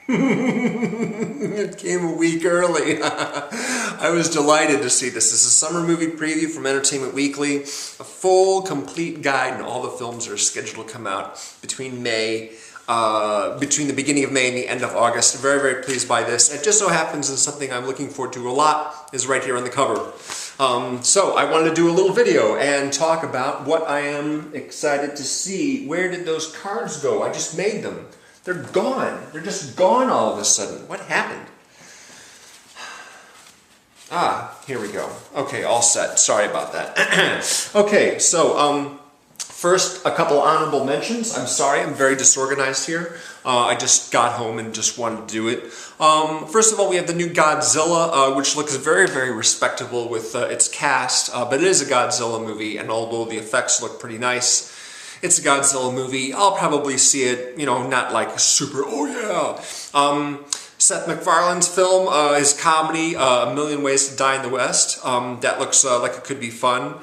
It came a week early. I was delighted to see this. This is a summer movie preview from Entertainment Weekly. A full, complete guide and all the films that are scheduled to come out between between the beginning of May and the end of August. Very, very pleased by this. It just so happens, and something I'm looking forward to a lot, is right here on the cover. So I wanted to do a little video and talk about what I am excited to see. Where did those cards go? I just made them. They're gone. They're just gone all of a sudden. What happened? Ah, here we go. Okay, all set. Sorry about that. Okay, so first, a couple honorable mentions. I'm sorry, I'm very disorganized here. I just got home and just wanted to do it. First of all, we have the new Godzilla, which looks very, very respectable with its cast, but it is a Godzilla movie, and although the effects look pretty nice, it's a Godzilla movie. I'll probably see it, not like super, oh yeah. Seth MacFarlane's film, his comedy, A Million Ways to Die in the West. That looks like it could be fun.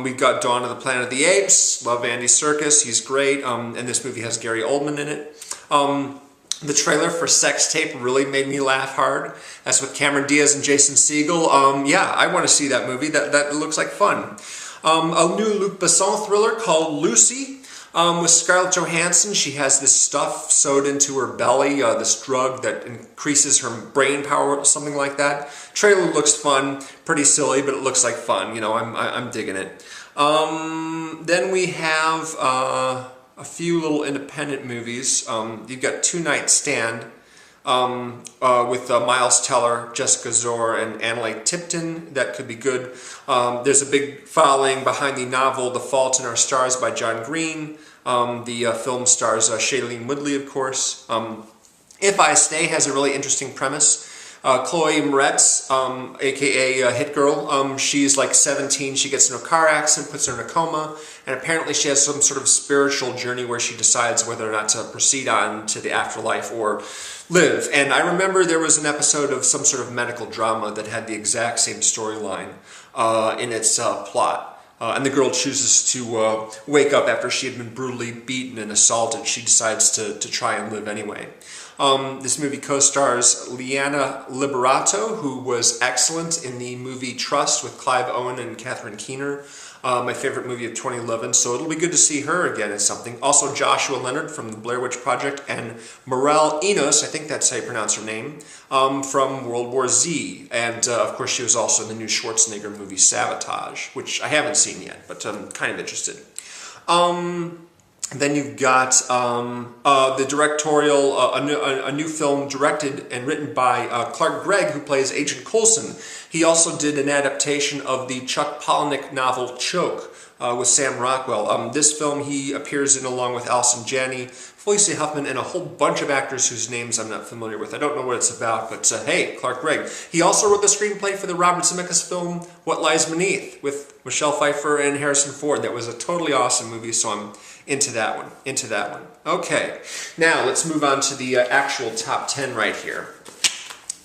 We've got Dawn of the Planet of the Apes. Love Andy Serkis. He's great. And this movie has Gary Oldman in it. The trailer for Sex Tape really made me laugh hard. That's with Cameron Diaz and Jason Segel. Yeah, I want to see that movie. That looks like fun. A new Luc Besson thriller called Lucy. With Scarlett Johansson. She has this stuff sewed into her belly, this drug that increases her brain power, something like that. Trailer looks fun, pretty silly, but it looks like fun. I'm digging it. Then we have a few little independent movies. You've got Two Night Stand with Miles Teller, Jessica Zohr, and Annalise Tipton. That could be good. There's a big following behind the novel The Fault in Our Stars by John Green. The film stars Shailene Woodley, of course. If I Stay has a really interesting premise. Chloe Moretz, aka Hit Girl, she's like 17, she gets in a car accident, puts her in a coma, and apparently she has some sort of spiritual journey where she decides whether or not to proceed on to the afterlife or live. And I remember there was an episode of some sort of medical drama that had the exact same storyline in its plot. And the girl chooses to wake up after she had been brutally beaten and assaulted. She decides to try and live anyway. This movie co-stars Liana Liberato, who was excellent in the movie Trust with Clive Owen and Catherine Keener. My favorite movie of 2011, so it'll be good to see her again in something. Also Joshua Leonard from the Blair Witch Project, and Morel Enos, I think that's how you pronounce her name, from World War Z. And of course she was also in the new Schwarzenegger movie Sabotage, which I haven't seen yet, but I'm kind of interested. Then you've got the directorial, a new film directed and written by Clark Gregg, who plays Agent Coulson. He also did an adaptation of the Chuck Palahniuk novel Choke with Sam Rockwell. This film he appears in along with Allison Janney, Felicity Huffman, and a whole bunch of actors whose names I'm not familiar with. I don't know what it's about, but hey, Clark Gregg. He also wrote the screenplay for the Robert Zemeckis film What Lies Beneath with Michelle Pfeiffer and Harrison Ford. That was a totally awesome movie, so I'm into that one. Okay, now let's move on to the actual top 10 right here.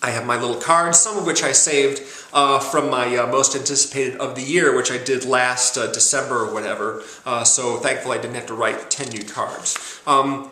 I have my little cards, some of which I saved from my most anticipated of the year, which I did last December or whatever. So thankfully I didn't have to write 10 new cards.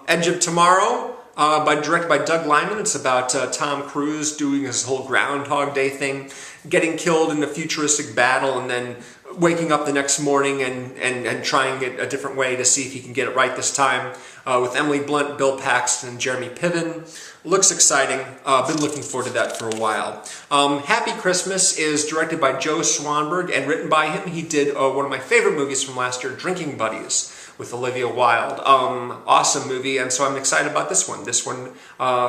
Edge of Tomorrow, directed by Doug Liman. It's about Tom Cruise doing his whole Groundhog Day thing, getting killed in a futuristic battle, and then waking up the next morning and trying it a different way to see if he can get it right this time, with Emily Blunt, Bill Paxton, and Jeremy Piven. Looks exciting. Been looking forward to that for a while. Happy Christmas is directed by Joe Swanberg and written by him. He did one of my favorite movies from last year, Drinking Buddies, with Olivia Wilde. Awesome movie, and so I'm excited about this one. This one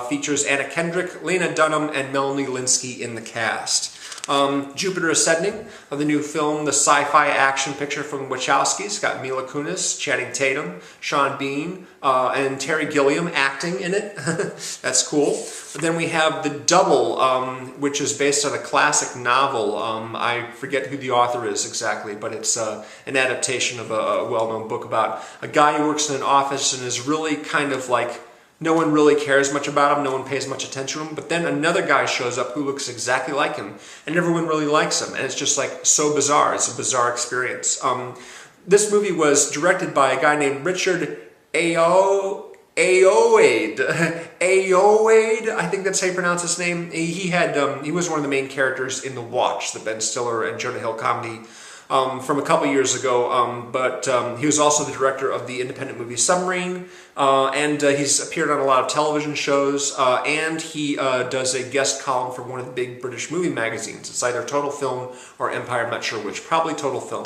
features Anna Kendrick, Lena Dunham, and Melanie Linsky in the cast. Jupiter Ascending, the new film, the sci-fi action picture from Wachowski's. Got Mila Kunis, Channing Tatum, Sean Bean, and Terry Gilliam acting in it. That's cool. But then we have The Double, which is based on a classic novel. I forget who the author is exactly, but it's an adaptation of a well-known book about a guy who works in an office and is really kind of like, no one really cares much about him, no one pays much attention to him, but then another guy shows up who looks exactly like him, and everyone really likes him, and it's just like so bizarre. It's a bizarre experience. This movie was directed by a guy named Richard Ayoade, Ayoade, I think that's how you pronounce his name. He was one of the main characters in The Watch, the Ben Stiller and Jonah Hill comedy from a couple years ago, but he was also the director of the independent movie Submarine, and he's appeared on a lot of television shows, and he does a guest column for one of the big British movie magazines. It's either Total Film or Empire, I'm not sure which, probably Total Film.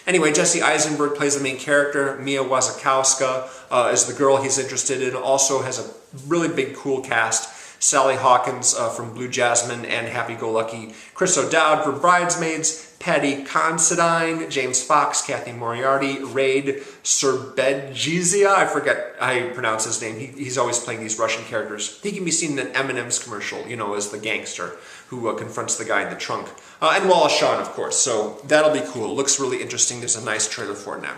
Anyway, Jesse Eisenberg plays the main character. Mia Wasikowska is the girl he's interested in, also has a really big, cool cast. Sally Hawkins from Blue Jasmine and Happy Go Lucky, Chris O'Dowd for Bridesmaids, Patty Considine, James Fox, Kathy Moriarty, Raid Serbedzhizia, I forget how you pronounce his name. He's always playing these Russian characters. He can be seen in an M&M's commercial, you know, as the gangster who confronts the guy in the trunk. And Wallace Shawn, of course, so that'll be cool. Looks really interesting. There's a nice trailer for it now.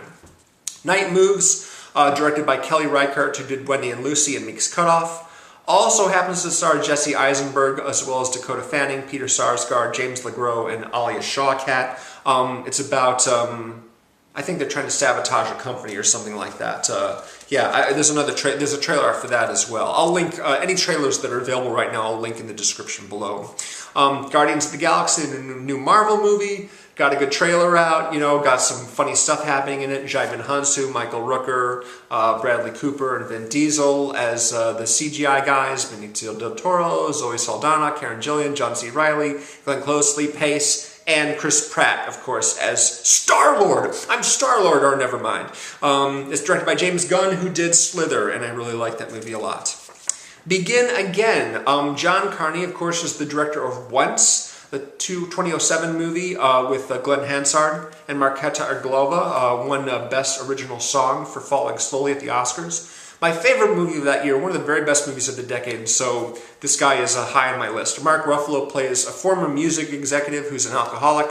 Night Moves, directed by Kelly Reichardt, who did Wendy and Lucy and Meek's Cutoff. Also happens to star Jesse Eisenberg, as well as Dakota Fanning, Peter Sarsgaard, James LeGros, and Alia Shawkat. It's about, I think they're trying to sabotage a company or something like that. There's a trailer art for that as well. I'll link any trailers that are available right now. I'll link in the description below. Guardians of the Galaxy, the new Marvel movie. Got a good trailer out, you know, got some funny stuff happening in it. Jaimin Hansu, Michael Rooker, Bradley Cooper, and Vin Diesel as the CGI guys. Benicio del Toro, Zoe Saldana, Karen Gillian, John C. Reilly, Glenn Close, Lee Pace, and Chris Pratt, of course, as Star-Lord. I'm Star-Lord, or never mind. It's directed by James Gunn, who did Slither, and I really like that movie a lot. Begin Again. John Carney, of course, is the director of Once, the 2007 movie with Glenn Hansard and Marketa Arglova, won Best Original Song for Falling Slowly at the Oscars. My favorite movie of that year, one of the very best movies of the decade, so this guy is high on my list. Mark Ruffalo plays a former music executive who's an alcoholic,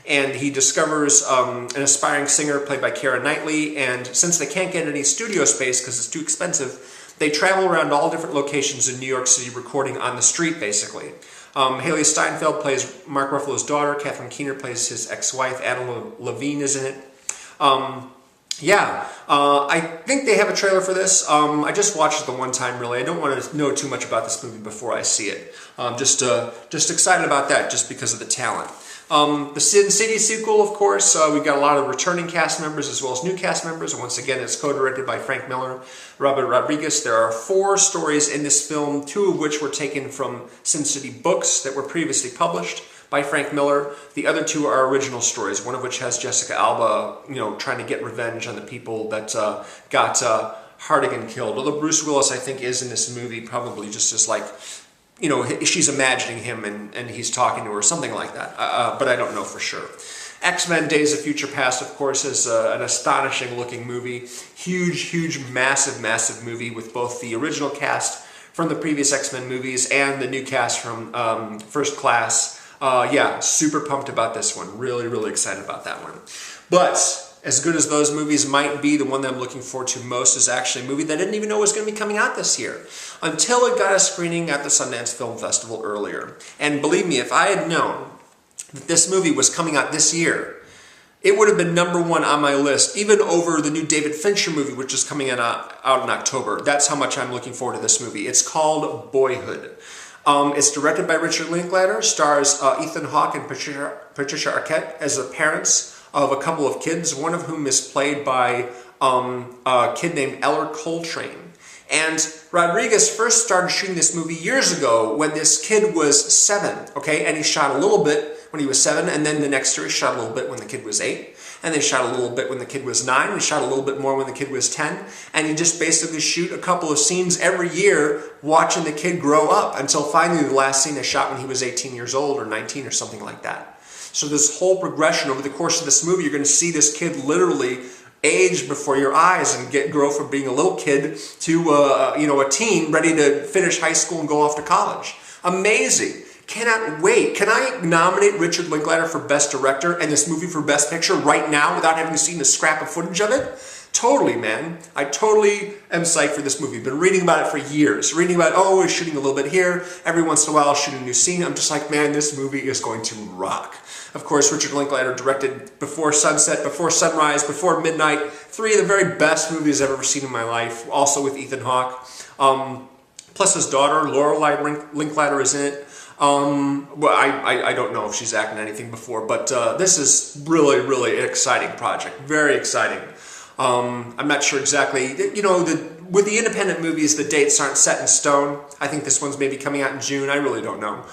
and he discovers an aspiring singer played by Keira Knightley, and since they can't get any studio space because it's too expensive, they travel around all different locations in New York City recording on the street, basically. Haley Steinfeld plays Mark Ruffalo's daughter. Catherine Keener plays his ex-wife. Adam Levine is in it. I think they have a trailer for this. I just watched it the one time, really. I don't want to know too much about this movie before I see it. Just excited about that, just because of the talent. The Sin City sequel, of course, we've got a lot of returning cast members as well as new cast members. Once again, it's co-directed by Frank Miller, Robert Rodriguez. There are 4 stories in this film, 2 of which were taken from Sin City books that were previously published by Frank Miller. The other 2 are original stories, one of which has Jessica Alba, you know, trying to get revenge on the people that got Hardigan killed. Although Bruce Willis, I think, is in this movie probably just as like, you know, she's imagining him and he's talking to her, something like that. But I don't know for sure. X-Men Days of Future Past, of course, is an astonishing looking movie. Huge, massive movie with both the original cast from the previous X-Men movies and the new cast from First Class. Super pumped about this one. Really excited about that one. But as good as those movies might be, the one that I'm looking forward to most is actually a movie that I didn't even know was going to be coming out this year, until it got a screening at the Sundance Film Festival earlier. And believe me, if I had known that this movie was coming out this year, it would have been #1 on my list, even over the new David Fincher movie, which is coming out in October. That's how much I'm looking forward to this movie. It's called Boyhood. It's directed by Richard Linklater, stars Ethan Hawke and Patricia Arquette as the parents of a couple of kids, one of whom is played by a kid named Eller Coltrane. And Rodriguez first started shooting this movie years ago when this kid was 7, okay? And he shot a little bit when he was 7, and then the next year he shot a little bit when the kid was 8, and they shot a little bit when the kid was 9, and he shot a little bit more when the kid was 10, and he just basically shoot a couple of scenes every year watching the kid grow up until finally the last scene they shot when he was 18 years old or 19 or something like that. So this whole progression over the course of this movie, you're going to see this kid literally age before your eyes and grow from being a little kid to a teen ready to finish high school and go off to college. Amazing. Cannot wait. Can I nominate Richard Linklater for Best Director and this movie for Best Picture right now without having seen a scrap of footage of it? Totally, man. I totally am psyched for this movie. Been reading about it for years. Reading about, we're shooting a little bit here. Every once in a while, I'll shoot a new scene. I'm just like, man, this movie is going to rock. Of course, Richard Linklater directed Before Sunset, Before Sunrise, Before Midnight. 3 of the very best movies I've ever seen in my life. Also with Ethan Hawke. plus his daughter, Lorelai Linklater, is in it. Well, I don't know if she's acted in anything before, but this is really, really an exciting project. Very exciting. I'm not sure exactly, you know, with the independent movies, the dates aren't set in stone. I think this one's maybe coming out in June. I really don't know.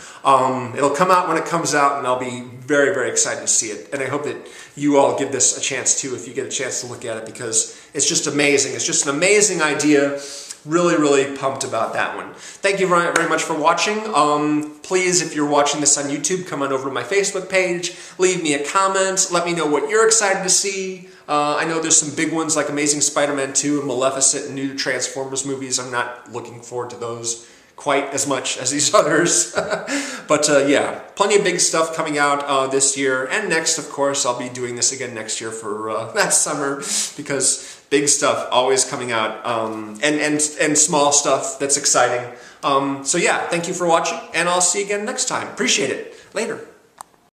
It'll come out when it comes out, and I'll be very, very excited to see it. And I hope that you all give this a chance too, if you get a chance to look at it, because it's just amazing. It's just an amazing idea. Really, really pumped about that one. Thank you very, very much for watching. Please, if you're watching this on YouTube, come on over to my Facebook page. Leave me a comment. Let me know what you're excited to see. I know there's some big ones like Amazing Spider-Man 2 and Maleficent and new Transformers movies. I'm not looking forward to those quite as much as these others. But yeah, plenty of big stuff coming out this year. And next, of course, I'll be doing this again next year for that summer, because big stuff always coming out, and small stuff that's exciting. So yeah, thank you for watching, and I'll see you again next time. Appreciate it. Later.